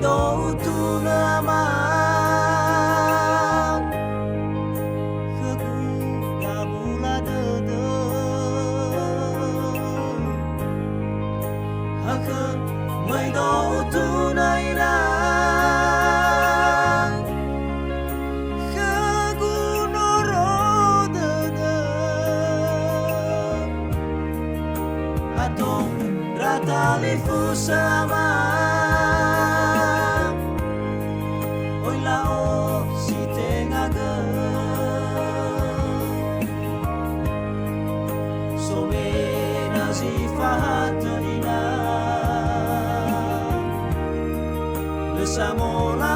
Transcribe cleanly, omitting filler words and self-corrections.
do tu na ma khagu kabula de hakha mai do tu nai na khagu no ro de atong ratali fu sama oi lao si tenga ge so me na si fahatina le samola